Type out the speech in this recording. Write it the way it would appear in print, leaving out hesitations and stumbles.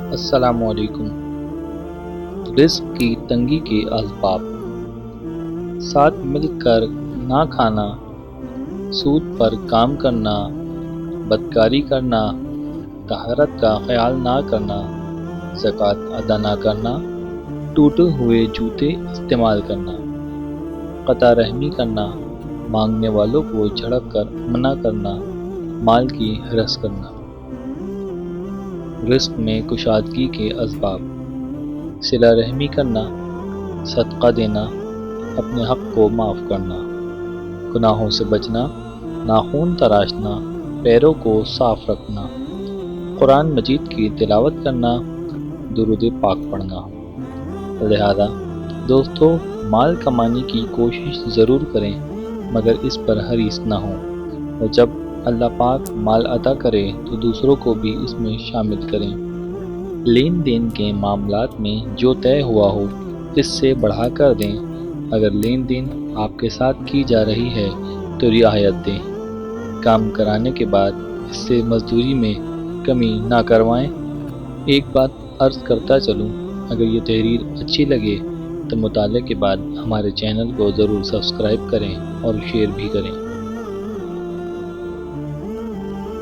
السلام علیکم۔ رزق کی تنگی کے اسباب: ساتھ مل کر نہ کھانا، سود پر کام کرنا، بدکاری کرنا، طہارت کا خیال نہ کرنا، زکوٰۃ ادا نہ کرنا، ٹوٹے ہوئے جوتے استعمال کرنا، قطع رحمی کرنا، مانگنے والوں کو جھڑک کر منع کرنا، مال کی ہرس کرنا۔ رزق میں کشادگی کے اسباب: صلہ رحمی کرنا، صدقہ دینا، اپنے حق کو معاف کرنا، گناہوں سے بچنا، ناخن تراشنا، پیروں کو صاف رکھنا، قرآن مجید کی تلاوت کرنا، درود پاک پڑھنا۔ لہذا دوستو، مال کمانے کی کوشش ضرور کریں مگر اس پر حریص نہ ہوں، اور جب اللہ پاک مال عطا کرے تو دوسروں کو بھی اس میں شامل کریں۔ لین دین کے معاملات میں جو طے ہوا ہو اس سے بڑھا کر دیں۔ اگر لین دین آپ کے ساتھ کی جا رہی ہے تو رعایت دیں۔ کام کرانے کے بعد اس سے مزدوری میں کمی نہ کروائیں۔ ایک بات عرض کرتا چلوں، اگر یہ تحریر اچھی لگے تو مطالعے کے بعد ہمارے چینل کو ضرور سبسکرائب کریں اور شیئر بھی کریں۔